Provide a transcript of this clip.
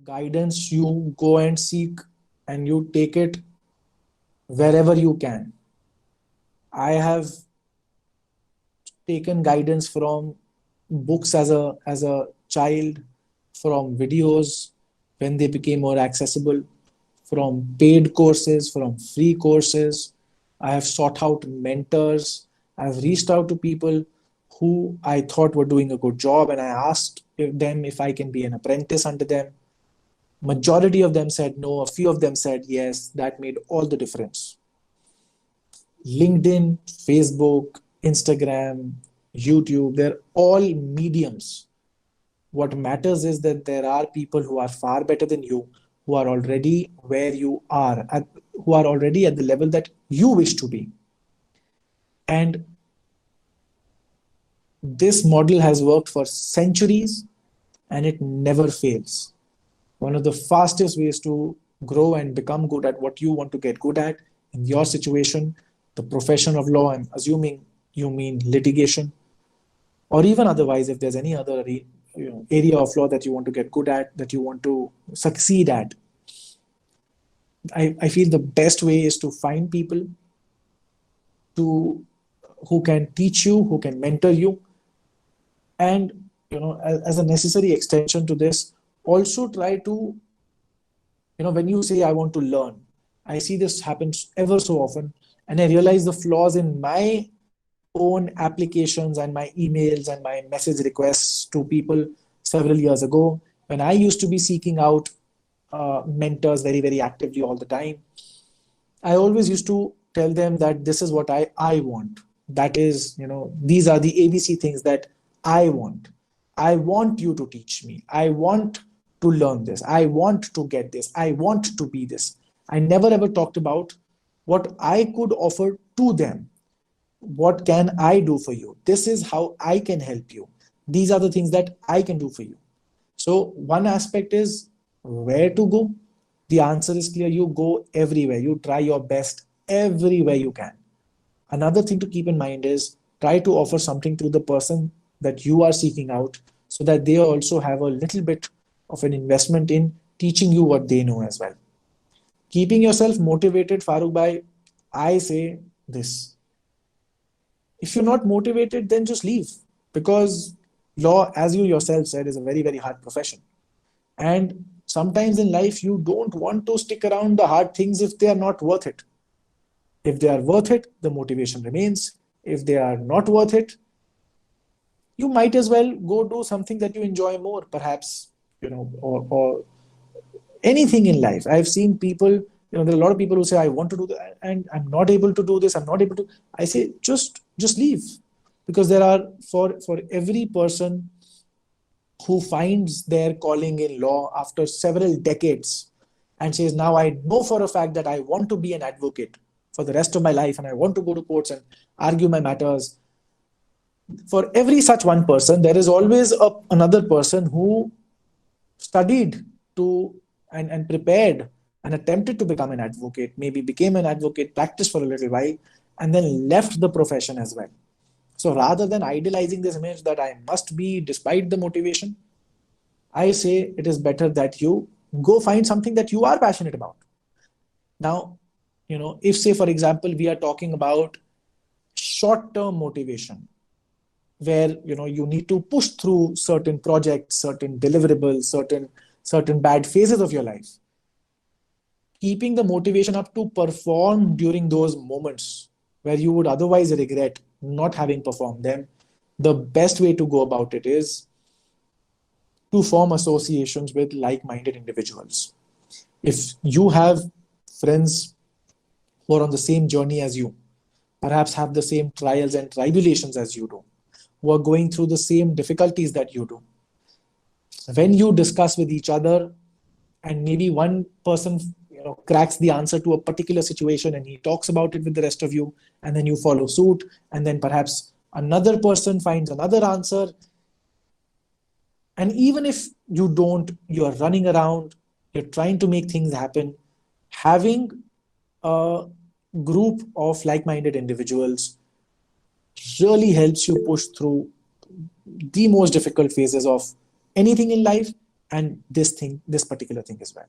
guidance you go and seek, and you take it wherever you can. I have taken guidance from books as a child, from videos when they became more accessible, from paid courses, from free courses. I have sought out mentors. I've reached out to people who I thought were doing a good job, and I asked them if I can be an apprentice under them. Majority of them said no, a few of them said yes. That made all the difference. LinkedIn, Facebook, Instagram, YouTube, they're all mediums. What matters is that there are people who are far better than you, who are already where you are, who are already at the level that you wish to be. And this model has worked for centuries and it never fails. One of the fastest ways to grow and become good at what you want to get good at, in your situation, the profession of law, I'm assuming you mean litigation, or even otherwise, if there's any other area of law that you want to get good at, that you want to succeed at, I feel the best way is to find people who can teach you, who can mentor you, and as a necessary extension to this, also try to, when you say I want to learn, I see this happens ever so often, and I realize the flaws in my own applications and my emails and my message requests to people several years ago, when I used to be seeking out mentors very, very actively all the time. I always used to tell them that this is what I want. That is, these are the ABC things that I want. I want you to teach me. I want to learn this. I want to get this. I want to be this. I never ever talked about what I could offer to them. What can I do for you? This is how I can help you. These are the things that I can do for you. So one aspect is where to go. The answer is clear. You go everywhere. You try your best everywhere you can. Another thing to keep in mind is try to offer something to the person that you are seeking out, so that they also have a little bit of an investment in teaching you what they know as well. Keeping yourself motivated, Farooq bhai, I say this. If you're not motivated, then just leave. Because law, as you yourself said, is a very, very hard profession. And sometimes in life, you don't want to stick around the hard things if they are not worth it. If they are worth it, the motivation remains. If they are not worth it, you might as well go do something that you enjoy more, perhaps, or anything in life. I've seen people, there are a lot of people who say, I want to do that and I'm not able to do this. I'm not able to. I say, just leave. Because there are, for every person who finds their calling in law after several decades and says, now I know for a fact that I want to be an advocate for the rest of my life and I want to go to courts and argue my matters. For every such one person, there is always another person who studied and prepared and attempted to become an advocate, maybe became an advocate, practiced for a little while, and then left the profession as well. So rather than idealizing this image that I must be despite the motivation, I say it is better that you go find something that you are passionate about. Now, if say, for example, we are talking about short-term motivation, where you need to push through certain projects, certain deliverables, certain bad phases of your life. Keeping the motivation up to perform during those moments where you would otherwise regret not having performed them, the best way to go about it is to form associations with like-minded individuals. If you have friends who are on the same journey as you, perhaps have the same trials and tribulations as you do, who are going through the same difficulties that you do, when you discuss with each other and maybe one person cracks the answer to a particular situation and he talks about it with the rest of you, and then you follow suit, and then perhaps another person finds another answer, and even if you don't, you're running around, you're trying to make things happen, having a group of like-minded individuals really helps you push through the most difficult phases of anything in life, and this particular thing as well.